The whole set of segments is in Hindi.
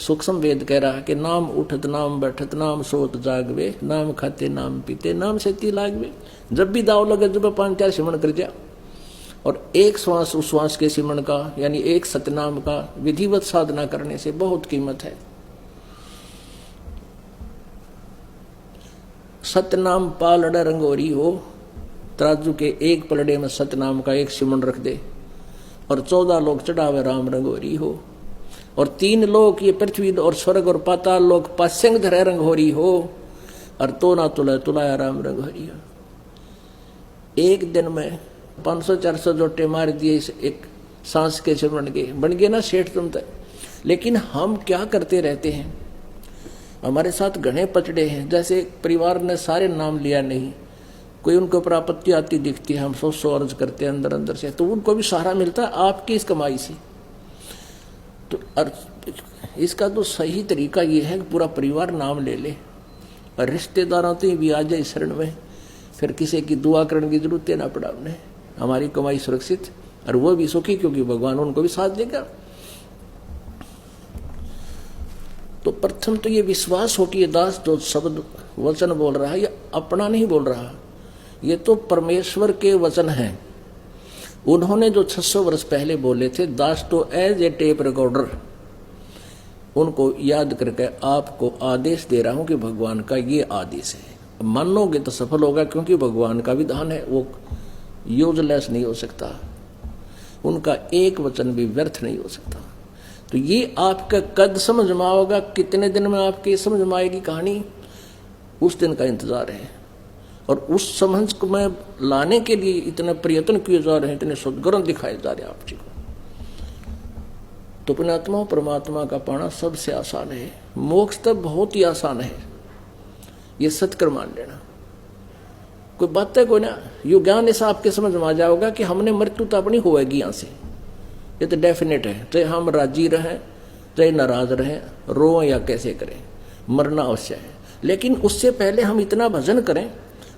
सूक्ष्म वेद कह रहा कि नाम उठत नाम बैठत नाम सोत जागवे, नाम खाते नाम पीते नाम सेती लागवे। जब भी दाव लगे जब 5-4 सिमरण कर जा, और एक श्वास उस श्वास के सिमरण का यानी एक सतनाम का विधिवत साधना करने से बहुत कीमत है। सतनाम पालड़ रंगोरी हो, तराजू के एक पलड़े में सतनाम का एक सिमरण रख दे, और 14 लोग चढ़ावे राम रंगोरी हो, और 3 लोग ये पृथ्वी और स्वर्ग और पाताल लोग पास्यंग धरे रंगोरी हो, और तो ना तुला तुलाया राम रंगोरी हो। एक दिन में 500-400 जोटे मार दिए इस एक सांस के सिमरण के, बन गए ना सेठ तुम तक। लेकिन हम क्या करते रहते हैं, हमारे साथ घने पचड़े हैं। जैसे परिवार ने सारे नाम लिया नहीं, कोई उनके ऊपर आपत्ति आती दिखती है, हम 100 अर्ज करते हैं अंदर अंदर से, तो उनको भी सहारा मिलता है आपकी इस कमाई से। तो इसका तो सही तरीका ये है कि पूरा परिवार नाम ले ले, और रिश्तेदारों तो भी आ जाए शरण में, फिर किसी की दुआ करने की जरूरत ना पड़ा उन्हें, हमारी कमाई सुरक्षित और वो भी सुखी, क्योंकि भगवान उनको भी साथ देगा। तो प्रथम तो ये विश्वास हो कि ये दास जो शब्द वचन बोल रहा है ये अपना नहीं बोल रहा, ये तो परमेश्वर के वचन हैं। उन्होंने जो 600 वर्ष पहले बोले थे, दास तो एज ए टेप रिकॉर्डर, उनको याद करके आपको आदेश दे रहा हूं कि भगवान का ये आदेश है। मानोगे तो सफल होगा, क्योंकि भगवान का विधान है, वो यूजलेस नहीं हो सकता, उनका एक वचन भी व्यर्थ नहीं हो सकता। तो ये आपका कद समझ में आओगा, कितने दिन में आपकी समझ में आएगी कहानी, उस दिन का इंतजार है। और उस समझ को में लाने के लिए इतने प्रयत्न किए जा रहे हैं, इतने सद्गुण दिखाए जा रहे हैं आप जी को। तो पुण्यात्मा परमात्मा का पाना सबसे आसान है, मोक्ष तब बहुत ही आसान है, ये सत्कर मान लेना। कोई बात है कोई ना, यो ज्ञान ऐसा आपके समझ में आ जाएगा कि हमने मृत्यु तो अपनी होएगी यहाँ से, ये तो डेफिनेट है। चाहे हम राजी रहें चाहे नाराज रहें, रोएं या कैसे करें, मरना अवश्य है। लेकिन उससे पहले हम इतना भजन करें,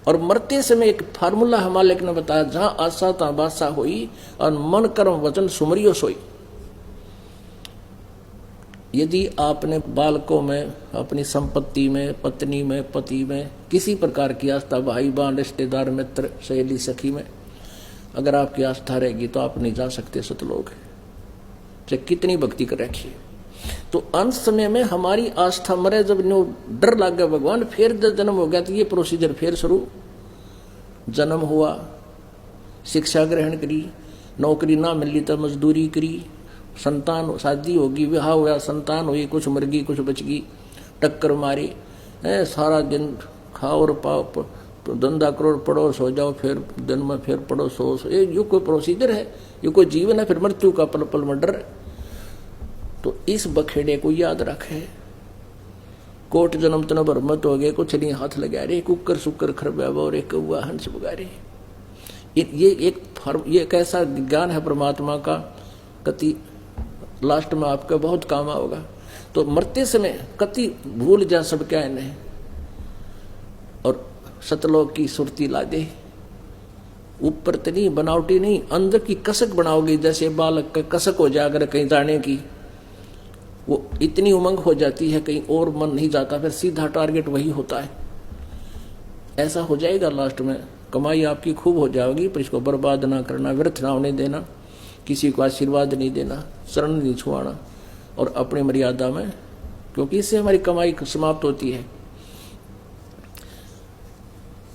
और मरते समय एक फार्मूला हमारे ने बताया, जहां आशा तहां बादशाह हुई, और मन कर्म वचन सुमरियो सोई। यदि आपने बालकों में, अपनी संपत्ति में, पत्नी में, पति में किसी प्रकार की आस्था, भाई बहन रिश्तेदार मित्र सहेली सखी में अगर आपकी आस्था रहेगी तो आप नहीं जा सकते सतलोक, चाहे कितनी भक्ति कर रखिए। तो अंत समय में हमारी आस्था मरे, जब नो डर लग गया भगवान, फिर जन्म हो गया, तो ये प्रोसीजर फिर शुरू। जन्म हुआ, शिक्षा ग्रहण करी, नौकरी ना मिली तो मजदूरी करी, संतान शादी होगी, विवाह हुआ, संतान हुई, कुछ मर गई कुछ बच गई, टक्कर मारी, सारा दिन खाओ और पाओ, धंधा करोड़ पढ़ो सो जाओ, फिर दिन में फिर पढ़ो सो, ये कोई प्रोसीजर है, ये कोई जीवन है? फिर मृत्यु का पल पल में डर। तो इस बखेड़े को याद रखे, कोट जन्म तन भरमत हो गए, कुछ नहीं हाथ लगा रे, कुकर सुकर खरबा और एक कौआ हंस बुगारे। ये एक ऐसा ज्ञान है परमात्मा का, कति लास्ट में आपका बहुत काम आओगा। तो मरते समय कति भूल जा सब क्या इन्हें, और सतलोक की सुरती ला दे। ऊपर तो नहीं, बनावटी नहीं, अंदर की कसक बनाओगी, जैसे बालक का कसक हो जाए अगर कहीं जाने की, वो इतनी उमंग हो जाती है कहीं और मन नहीं जाता, फिर सीधा टारगेट वही होता है। ऐसा हो जाएगा लास्ट में, कमाई आपकी खूब हो जाएगी, पर इसको बर्बाद ना करना, व्यर्थ ना होने देना, किसी को आशीर्वाद नहीं देना, शरण नहीं छुआना, और अपनी मर्यादा में, क्योंकि इससे हमारी कमाई समाप्त होती है।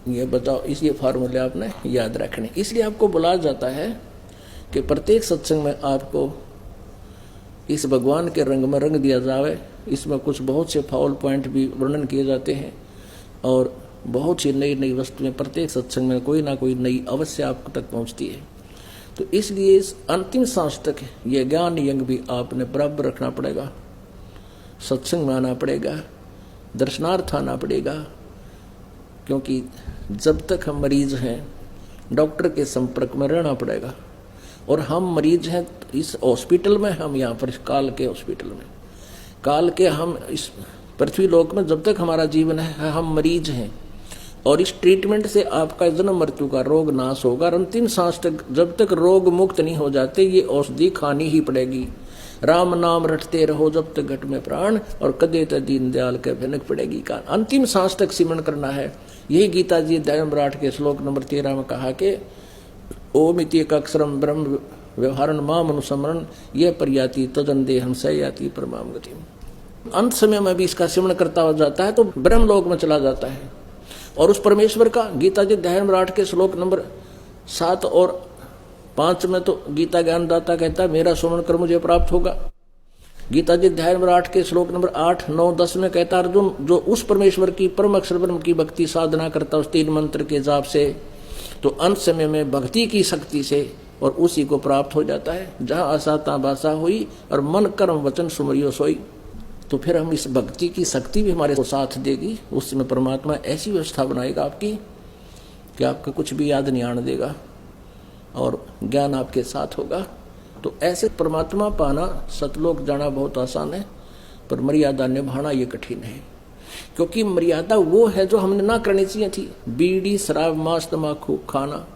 ये बताओ, इस फार्मूले आपने याद रखने, इसलिए आपको बुलाया जाता है कि प्रत्येक सत्संग में आपको इस भगवान के रंग में रंग दिया जाए। इसमें कुछ बहुत से फाउल पॉइंट भी वर्णन किए जाते हैं, और बहुत सी नई नई वस्तुएं प्रत्येक सत्संग में कोई ना कोई नई अवश्य आप तक पहुंचती है। तो इसलिए इस अंतिम सांस तक ये ज्ञान यंग भी आपने बराबर रखना पड़ेगा, सत्संग में आना पड़ेगा, दर्शनार्थ आना पड़ेगा, क्योंकि जब तक हम मरीज हैं डॉक्टर के संपर्क में रहना पड़ेगा। और हम मरीज हैं इस हॉस्पिटल में, हम यहाँ पर काल के हॉस्पिटल में, काल के हम इस पृथ्वी लोक में जब तक हमारा जीवन है हम मरीज हैं। और इस ट्रीटमेंट से आपका जन्म मृत्यु का रोग नाश होगा, और अंतिम सांस तक जब तक रोग मुक्त नहीं हो जाते ये औषधि खानी ही पड़ेगी। राम नाम रटते रहो जब तक घट में प्राण, और कदे त दीन दयाल के भनक पड़ेगी कान। अंतिम सांस तक सिमरण करना है। यही गीता जी अध्याय नंबर 8 के श्लोक नंबर 13 में कहा कि ओम इति एक अक्षरम ब्रह्म व्यवहारन माम अनुसमरण ये पर्याति तजन देहम सयाति परमाम गति। अंत समय में भी इसका सिमरण करता हो जाता है तो ब्रह्म लोक में चला जाता है। और उस परमेश्वर का गीता जी अध्याय नंबर 8 के श्लोक नंबर 7 और 5 में तो गीता ज्ञानदाता कहता है मेरा सुमरण कर मुझे प्राप्त होगा। गीता जी अध्याय नंबर 8 के श्लोक नंबर 8, 9, 10 में कहता अर्जुन जो उस परमेश्वर की परम अक्षर ब्रह्म की भक्ति साधना करता उस 3 मंत्र के जाप से, तो अंत समय में भक्ति की शक्ति से और उसी को प्राप्त हो जाता है। जहां आसाता बासा हुई और मन कर्म वचन सुमरियो सोई, तो फिर हम इस भक्ति की शक्ति भी हमारे को साथ देगी। उस समय परमात्मा ऐसी व्यवस्था बनाएगा आपकी कि आपका कुछ भी याद नहीं आने देगा और ज्ञान आपके साथ होगा। तो ऐसे परमात्मा पाना, सतलोक जाना बहुत आसान है, पर मर्यादा निभाना ये कठिन है। क्योंकि मर्यादा वो है जो हमने ना करनी चाहिए थी। बीड़ी शराब मांस तम्बाकू खाना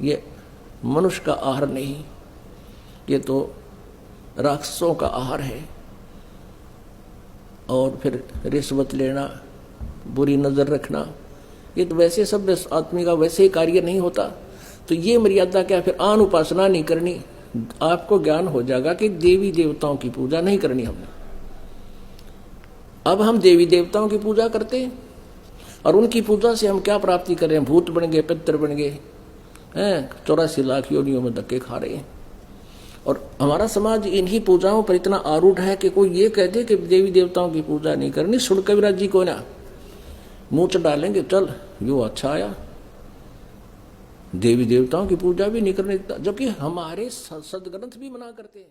ये मनुष्य का आहार नहीं, ये तो राक्षसों का आहार है। और फिर रिश्वत लेना, बुरी नजर रखना, ये तो वैसे सब आदमी का वैसे ही कार्य नहीं होता। तो ये मर्यादा क्या, फिर आन उपासना नहीं करनी। आपको ज्ञान हो जाएगा कि देवी देवताओं की पूजा नहीं करनी हमने। अब हम देवी देवताओं की पूजा करते हैं और उनकी पूजा से हम क्या प्राप्ति कर रहे हैं? भूत बन गए, पितर बन गए हैं, 84 लाख योनियों में धक्के खा रहे हैं। और हमारा समाज इन्हीं पूजाओं पर इतना आरूढ़ है कि कोई ये कहते कि देवी देवताओं की पूजा नहीं करनी, सुन कविराज जी को ना मुंह च डालेंगे, चल यो अच्छा आया, देवी देवताओं की पूजा भी नहीं करने देता, जबकि हमारे सदग्रंथ भी मना करते हैं।